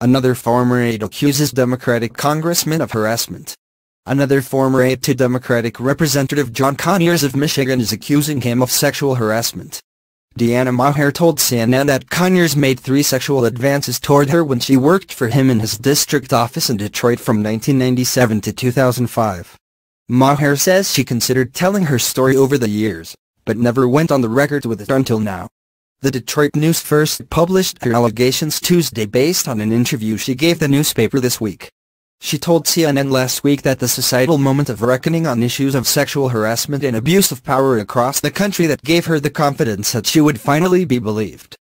Another former aide accuses Democratic congressman of harassment. Another former aide to Democratic Representative John Conyers of Michigan is accusing him of sexual harassment. Deanna Maher told CNN that Conyers made 3 sexual advances toward her when she worked for him in his district office in Detroit from 1997 to 2005. Maher says she considered telling her story over the years, but never went on the record with it until now. The Detroit News first published her allegations Tuesday based on an interview she gave the newspaper this week. She told CNN last week that the societal moment of reckoning on issues of sexual harassment and abuse of power across the country that gave her the confidence that she would finally be believed.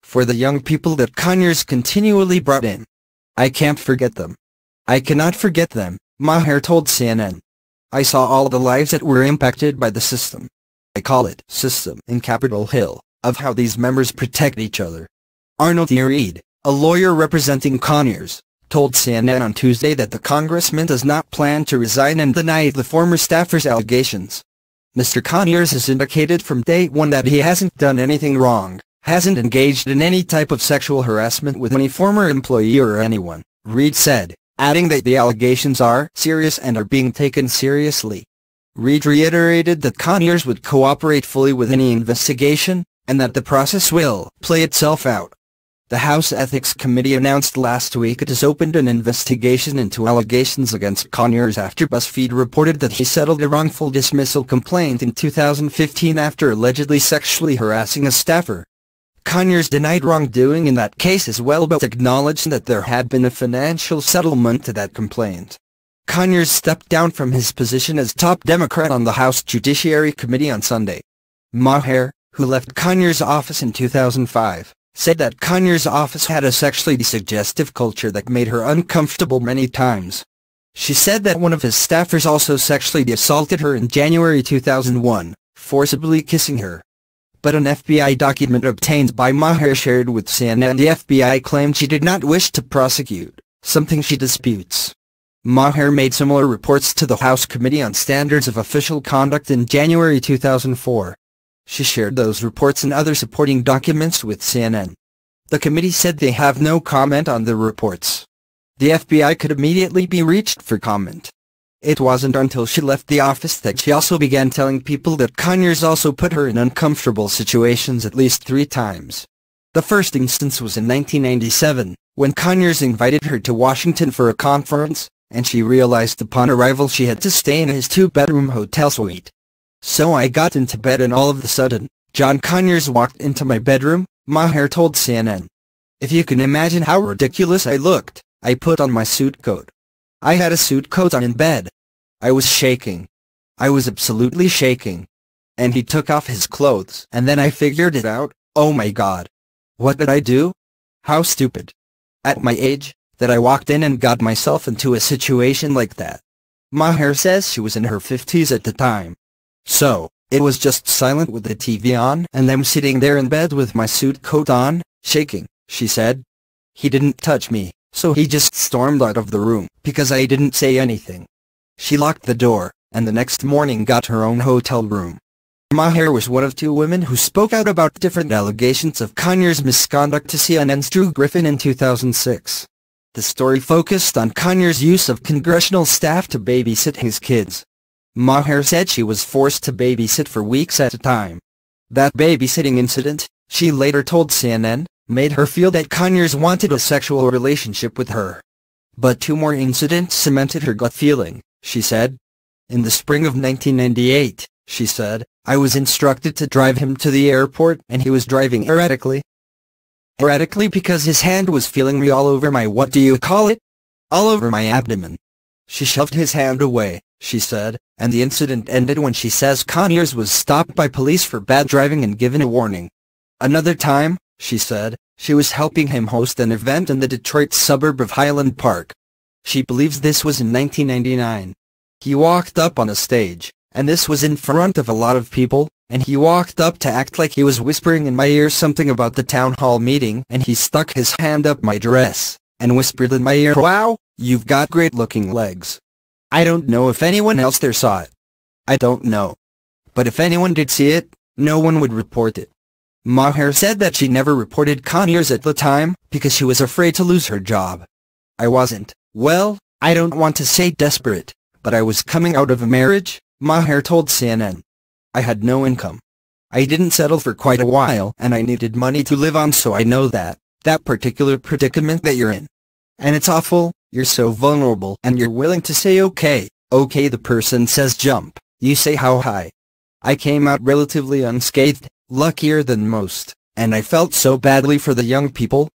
For the young people that Conyers continually brought in. I can't forget them. I cannot forget them, Maher told CNN. I saw all the lives that were impacted by the system. I call it system in Capitol Hill, of how these members protect each other. Arnold Aide, a lawyer representing Conyers, told CNN on Tuesday that the congressman does not plan to resign and denied the former staffer's allegations. Mr. Conyers has indicated from day one that he hasn't done anything wrong, hasn't engaged in any type of sexual harassment with any former employee or anyone, Reid said, adding that the allegations are serious and are being taken seriously. Reid reiterated that Conyers would cooperate fully with any investigation, and that the process will play itself out. The House Ethics Committee announced last week it has opened an investigation into allegations against Conyers after BuzzFeed reported that he settled a wrongful dismissal complaint in 2015 after allegedly sexually harassing a staffer. Conyers denied wrongdoing in that case as well but acknowledged that there had been a financial settlement to that complaint. Conyers stepped down from his position as top Democrat on the House Judiciary Committee on Sunday. Maher, who left Conyers' office in 2005, said that Conyers' office had a sexually suggestive culture that made her uncomfortable many times. She said that one of his staffers also sexually assaulted her in January 2001, forcibly kissing her. But an FBI document obtained by Maher shared with CNN the FBI claimed she did not wish to prosecute, something she disputes. Maher made similar reports to the House Committee on Standards of Official Conduct in January 2004. She shared those reports and other supporting documents with CNN. The committee said they have no comment on the reports. The FBI could immediately be reached for comment. It wasn't until she left the office that she also began telling people that Conyers also put her in uncomfortable situations at least 3 times. The first instance was in 1997, when Conyers invited her to Washington for a conference, and she realized upon arrival she had to stay in his 2-bedroom hotel suite. So I got into bed and all of a sudden, John Conyers walked into my bedroom, Maher told CNN. If you can imagine how ridiculous I looked, I put on my suit coat. I had a suit coat on in bed. I was shaking. I was absolutely shaking. And he took off his clothes and then I figured it out, oh my god. What did I do? How stupid. At my age, that I walked in and got myself into a situation like that. Maher says she was in her 50s at the time. So, it was just silent with the TV on and I'm sitting there in bed with my suit coat on, shaking, she said. He didn't touch me, so he just stormed out of the room because I didn't say anything. She locked the door, and the next morning got her own hotel room. Maher was one of 2 women who spoke out about different allegations of Conyers' misconduct to CNN's Drew Griffin in 2006. The story focused on Conyers' use of congressional staff to babysit his kids. Maher said she was forced to babysit for weeks at a time. That babysitting incident, she later told CNN, made her feel that Conyers wanted a sexual relationship with her. But 2 more incidents cemented her gut feeling, she said. In the spring of 1998, she said, I was instructed to drive him to the airport and he was driving erratically. Erratically because his hand was feeling me all over my what do you call it? All over my abdomen. She shoved his hand away, she said, and the incident ended when she says Conyers was stopped by police for bad driving and given a warning. Another time, she said, she was helping him host an event in the Detroit suburb of Highland Park. She believes this was in 1999. He walked up on a stage, and this was in front of a lot of people, and he walked up to act like he was whispering in my ear something about the town hall meeting and he stuck his hand up my dress, and whispered in my ear, "Wow, you've got great looking legs." I don't know if anyone else there saw it. I don't know. But if anyone did see it, no one would report it. Maher said that she never reported Conyers at the time because she was afraid to lose her job. I wasn't, well, I don't want to say desperate, but I was coming out of a marriage, Maher told CNN. I had no income. I didn't settle for quite a while and I needed money to live on, so I know that particular predicament that you're in. And it's awful, you're so vulnerable and you're willing to say okay, the person says jump, you say how high. I came out relatively unscathed, luckier than most, and I felt so badly for the young people